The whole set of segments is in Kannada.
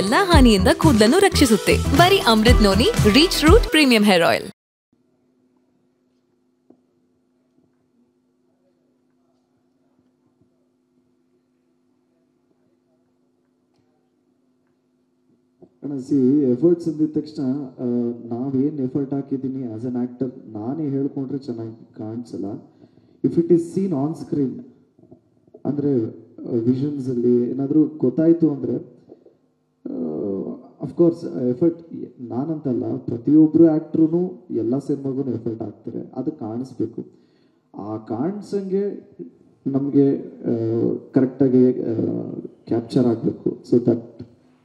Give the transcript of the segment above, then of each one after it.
ಎಲ್ಲಾ ಹಾನಿಯಿಂದ ಕೂದಲನ್ನು ರಕ್ಷಿಸುತ್ತೆ. ಬರೀ Amrut noni reach root premium hair oil. ಸಿ ಎಫರ್ಟ್ಸ್ ಅಂದಿದ ತಕ್ಷಣ ನಾವೇನು ಎಫರ್ಟ್ ಹಾಕಿದ್ದೀನಿ ಆಸ್ ಅನ್ ಆ್ಯಕ್ಟರ್ ನಾನೇ ಹೇಳ್ಕೊಂಡ್ರೆ ಚೆನ್ನಾಗಿ ಕಾಣಿಸಲ್ಲ. If it is seen on screen ಅಂದರೆ ವಿಷನ್ಸಲ್ಲಿ ಏನಾದರೂ ಗೊತ್ತಾಯಿತು ಅಂದರೆ ಅಫ್ಕೋರ್ಸ್ ಎಫರ್ಟ್ ನಾನಂತಲ್ಲ, ಪ್ರತಿಯೊಬ್ಬರು ಆ್ಯಕ್ಟ್ರೂ ಎಲ್ಲ ಸಿನಿಮಾಗೂ ಎಫರ್ಟ್ ಹಾಕ್ತಾರೆ. ಅದು ಕಾಣಿಸ್ಬೇಕು. ಆ ಕಾಣಿಸಂಗೆ ನಮಗೆ ಕರೆಕ್ಟಾಗಿ ಕ್ಯಾಪ್ಚರ್ ಆಗಬೇಕು. So that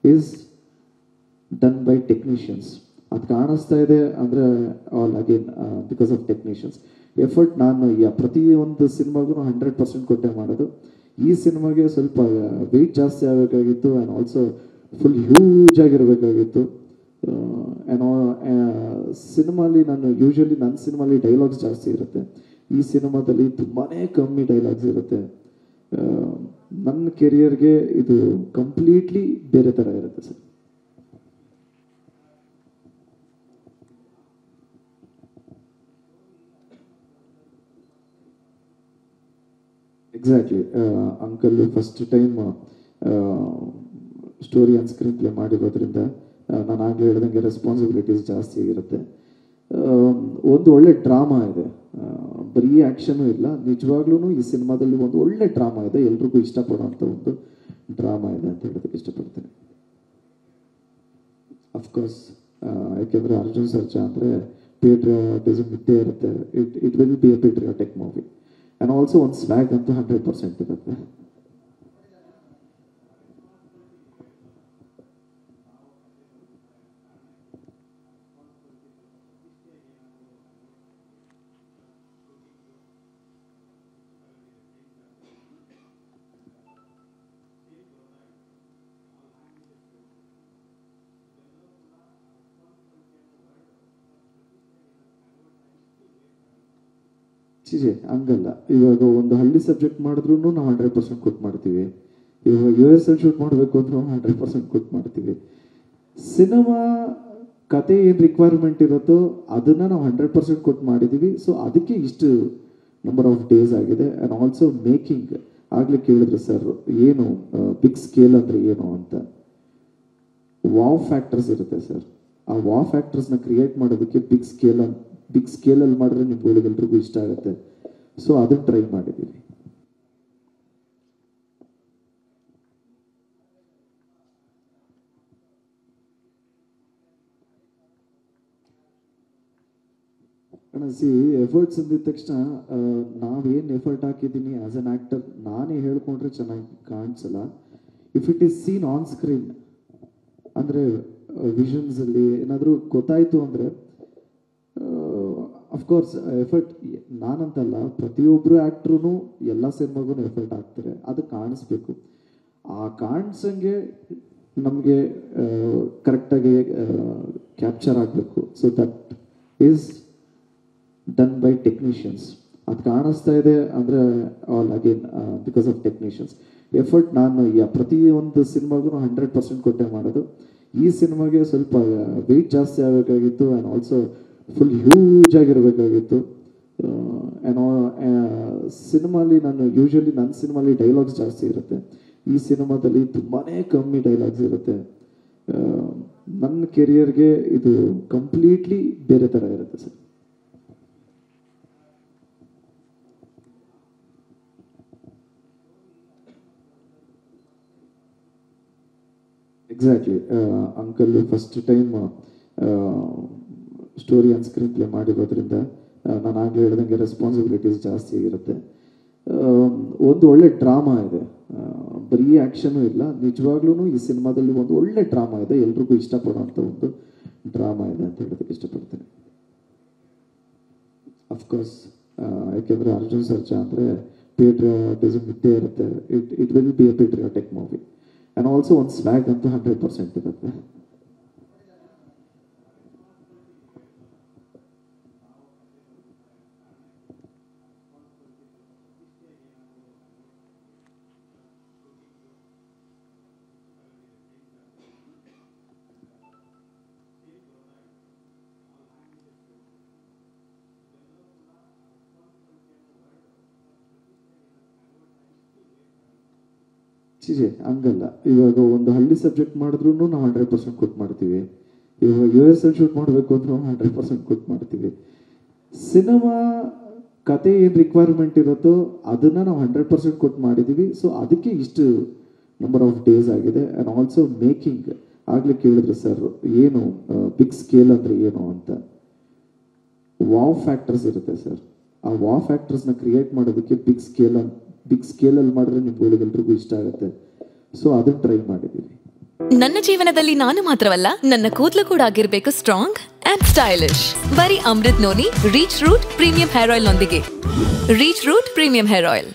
is done by technicians. ಅದು ಕಾಣಿಸ್ತಾ ಇದೆ ಅಂದರೆ all again because of technicians effort. ನಾನು ಪ್ರತಿಯೊಂದು ಸಿನಿಮಾಗೂ 100% ಕೊಟ್ಟೆ ಮಾಡೋದು. ಈ ಸಿನಿಮಾಗೆ ಸ್ವಲ್ಪ ವೆಯ್ಟ್ ಜಾಸ್ತಿ ಆಗಬೇಕಾಗಿತ್ತು ಆ್ಯಂಡ್ ಆಲ್ಸೋ ಫುಲ್ ಹ್ಯೂಜ್ ಆಗಿರಬೇಕಾಗಿತ್ತು. ಸಿನಿಮಾಲಿ ನಾನು ಯೂಶ್ವಲಿ ನನ್ನ ಸಿನಿಮಾಲಿ ಡೈಲಾಗ್ಸ್ ಜಾಸ್ತಿ ಇರುತ್ತೆ. ಈ ಸಿನಿಮಾದಲ್ಲಿ ತುಂಬಾ ಕಮ್ಮಿ ಡೈಲಾಗ್ಸ್ ಇರುತ್ತೆ. ನನ್ನ ಕೆರಿಯರ್ಗೆ ಇದು ಕಂಪ್ಲೀಟ್ಲಿ ಬೇರೆ ಥರ ಇರುತ್ತೆ sir. Exactly. Uncle first time story on screen play ಮಾಡಿರೋದ್ರಿಂದ ನಾನು ಆಗಲೇ ಹೇಳ್ದಂಗೆ ರೆಸ್ಪಾನ್ಸಿಬಿಲಿಟೀಸ್ ಜಾಸ್ತಿ ಇರುತ್ತೆ. ಒಂದು ಒಳ್ಳೆ ಡ್ರಾಮಾ ಇದೆ, ಬರೀ ಆ್ಯಕ್ಷನು ಇಲ್ಲ. ನಿಜವಾಗ್ಲೂ ಈ ಸಿನಿಮಾದಲ್ಲಿ ಒಂದು ಒಳ್ಳೆ ಡ್ರಾಮಾ ಇದೆ, ಎಲ್ರಿಗೂ ಇಷ್ಟಪಡೋಂಥ ಒಂದು ಡ್ರಾಮಾ ಇದೆ ಅಂತ ಹೇಳೋದಕ್ಕೆ ಇಷ್ಟಪಡ್ತೀನಿ. ಅಫ್ಕೋರ್ಸ್ ಯಾಕೆಂದರೆ ಅರ್ಜುನ್ ಸರ್ಜಾ ಅಂದರೆ ಪೇಟ್ರಿಯಾಟಿಸಮ್ ಇದ್ದೇ ಇರುತ್ತೆ. It will be A patriotic movie. And also ಒಂದು ಸ್ವ್ಯಾಗ್ ಅಂತೂ 100% ಇರುತ್ತೆ. ಹಂಗಲ್ಲ. ಇವಾಗ ಒಂದು ಹಳ್ಳಿ ಸಬ್ಜೆಕ್ಟ್ ಮಾಡಿದ್ರು ನಾವು 100% ಕೊಟ್ಟು ಮಾಡ್ತೀವಿ. ಇವಾಗ US ಅಲ್ಲಿ ಶೂಟ್ ಮಾಡಬೇಕು ಅಂದ್ರೂ 100% ಕೊಟ್ಟು ಮಾಡ್ತೀವಿ. ಸಿನಿಮಾ ಕತೆ ಏನು ರಿಕ್ವೈರ್ಮೆಂಟ್ ಇರುತ್ತೋ ಅದನ್ನು ನಾವು 100% ಕೊಟ್ಟು ಮಾಡಿದ್ದೀವಿ. ಸೊ ಅದಕ್ಕೆ ಇಷ್ಟು ನಂಬರ್ ಆಫ್ ಡೇಸ್ ಆಗಿದೆ. ಆ್ಯಂಡ್ ಆಲ್ಸೋ ಮೇಕಿಂಗ್ ಆಗಲೇ ಕೇಳಿದ್ರು ಸರ್ ಏನು ಬಿಗ್ ಸ್ಕೇಲ್ ಅಂದರೆ ಏನು ಅಂತ. ವಾವ್ ಫ್ಯಾಕ್ಟರ್ಸ್ ಇರುತ್ತೆ ಸರ್. ಆ ವಾವ್ ಫ್ಯಾಕ್ಟರ್ಸ್ನ ಕ್ರಿಯೇಟ್ ಮಾಡೋದಕ್ಕೆ ಬಿಗ್ ಸ್ಕೇಲಲ್ಲಿ ಮಾಡಿದ್ರೆ ನಿಮ್ಗೆಲ್ರಿಗೂ ಇಷ್ಟ ಆಗುತ್ತೆ. ಸೊ ಅದನ್ನು ಟ್ರೈ ಮಾಡಿದ್ದೀವಿ. ಸಿ ಎಫರ್ಟ್ಸ್ ಅಂದಿದ ತಕ್ಷಣ ನಾವೇನು ಎಫರ್ಟ್ ಹಾಕಿದ್ದೀನಿ ಆಸ್ ಅನ್ ಆ್ಯಕ್ಟರ್ ನಾನೇ ಹೇಳ್ಕೊಂಡ್ರೆ ಚೆನ್ನಾಗಿ ಕಾಣಿಸಲ್ಲ. If it is seen on screen ಅಂದರೆ ವಿಷನ್ಸಲ್ಲಿ ಏನಾದರೂ ಗೊತ್ತಾಯಿತು ಅಂದರೆ ಅಫ್ಕೋರ್ಸ್ ಎಫರ್ಟ್ ನಾನಂತಲ್ಲ, ಪ್ರತಿಯೊಬ್ಬರು ಆ್ಯಕ್ಟ್ರೂ ಎಲ್ಲ ಸಿನಿಮಾಗೂ ಎಫರ್ಟ್ ಹಾಕ್ತಾರೆ. ಅದು ಕಾಣಿಸ್ಬೇಕು. ಆ ಕಾಣಿಸಂಗೆ ನಮಗೆ ಕರೆಕ್ಟಾಗಿ ಕ್ಯಾಪ್ಚರ್ ಆಗಬೇಕು. So that is done by technicians. ಅದು ಕಾಣಿಸ್ತಾ ಇದೆ ಅಂದರೆ all again because of technicians effort. ನಾನು ಪ್ರತಿಯೊಂದು ಸಿನಿಮಾಗೂ 100% ಕೊಟ್ಟೆ ಮಾಡೋದು. ಈ ಸಿನಿಮಾಗೆ ಸ್ವಲ್ಪ ವೆಯ್ಟ್ ಜಾಸ್ತಿ ಆಗಬೇಕಾಗಿತ್ತು ಆ್ಯಂಡ್ ಆಲ್ಸೋ ಫುಲ್ ಹ್ಯೂಜ್ ಆಗಿರಬೇಕಾಗಿತ್ತು. ಸಿನಿಮಾಲಿ ನಾನು ಯೂಶ್ವಲಿ ನನ್ನ ಸಿನಿಮಾಲಿ ಡೈಲಾಗ್ಸ್ ಜಾಸ್ತಿ ಇರುತ್ತೆ. ಈ ಸಿನಿಮಾದಲ್ಲಿ ತುಂಬಾ ಕಮ್ಮಿ ಡೈಲಾಗ್ಸ್ ಇರುತ್ತೆ. ನನ್ನ ಕೆರಿಯರ್ಗೆ ಇದು ಕಂಪ್ಲೀಟ್ಲಿ ಬೇರೆ ಥರ ಇರುತ್ತೆ sir. Exactly. Uncle first time story on screen play ಮಾಡಿರೋದ್ರಿಂದ ನಾನು ಆಗಲೇ ಹೇಳ್ದಂಗೆ ರೆಸ್ಪಾನ್ಸಿಬಿಲಿಟೀಸ್ ಜಾಸ್ತಿ ಇರುತ್ತೆ. ಒಂದು ಒಳ್ಳೆ ಡ್ರಾಮಾ ಇದೆ, ಬರೀ ಆ್ಯಕ್ಷನು ಇಲ್ಲ. ನಿಜವಾಗ್ಲೂ ಈ ಸಿನಿಮಾದಲ್ಲಿ ಒಂದು ಒಳ್ಳೆ ಡ್ರಾಮಾ ಇದೆ, ಎಲ್ರಿಗೂ ಇಷ್ಟಪಡೋಂಥ ಒಂದು ಡ್ರಾಮಾ ಇದೆ ಅಂತ ಹೇಳೋದಕ್ಕೆ ಇಷ್ಟಪಡ್ತೀನಿ. ಅಫ್ಕೋರ್ಸ್ ಯಾಕೆಂದರೆ ಅರ್ಜುನ್ ಸರ್ಜಾ ಅಂದರೆ ಪೇಟ್ರಿಯಾಟಿಸಮ್ ಇದ್ದೇ ಇರುತ್ತೆ. It will be A patriotic movie. And also ಒಂದು ಸ್ವ್ಯಾಗ್ ಅಂತೂ 100% ಇರುತ್ತೆ. ಹಂಗಲ್ಲ. ಇವಾಗ ಒಂದು ಹಳ್ಳಿ ಸಬ್ಜೆಕ್ಟ್ ಮಾಡಿದ್ರು ನಾವು 100% ಕೊಟ್ಟು ಮಾಡ್ತೀವಿ. ಇವಾಗ US ಅಲ್ಲಿ ಶೂಟ್ ಮಾಡಬೇಕು ಅಂದ್ರೆ 100% ಕೊಟ್ಟು ಮಾಡ್ತೀವಿ. ಸಿನಿಮಾ ಕತೆ ಏನು ರಿಕ್ವೈರ್ಮೆಂಟ್ ಇರುತ್ತೋ ಅದನ್ನ ನಾವು 100% ಕೊಟ್ಟು ಮಾಡಿದ್ದೀವಿ. ಸೊ ಅದಕ್ಕೆ ಇಷ್ಟು ನಂಬರ್ ಆಫ್ ಡೇಸ್ ಆಗಿದೆ. ಆ್ಯಂಡ್ ಆಲ್ಸೋ ಮೇಕಿಂಗ್ ಆಗಲೇ ಕೇಳಿದ್ರು ಸರ್ ಏನು ಬಿಗ್ ಸ್ಕೇಲ್ ಅಂದರೆ ಏನು ಅಂತ. ವಾವ್ ಫ್ಯಾಕ್ಟರ್ಸ್ ಇರುತ್ತೆ ಸರ್. ಆ ವಾವ್ ಫ್ಯಾಕ್ಟರ್ಸ್ನ ಕ್ರಿಯೇಟ್ ಮಾಡೋದಕ್ಕೆ ಬಿಗ್ ಸ್ಕೇಲಲ್ಲಿ ಮಾಡಿದ್ರೆ ನಿಮ್ಗಳಿಗೆಲ್ರಿಗೂ ಇಷ್ಟ ಆಗುತ್ತೆ. ಸೊ ಅದನ್ನು ಟ್ರೈ ಮಾಡಿದ್ದೀವಿ. ನನ್ನ ಜೀವನದಲ್ಲಿ ನಾನು ಮಾತ್ರವಲ್ಲ, ನನ್ನ ಕೂದಲು ಕೂಡ ಆಗಿರ್ಬೇಕು ಸ್ಟ್ರಾಂಗ್ ಅಂಡ್ ಸ್ಟೈಲಿಶ್. ಬರೀ Amrut noni reach root premium hair oil ನೊಂದಿಗೆ. Reach root premium hair oil.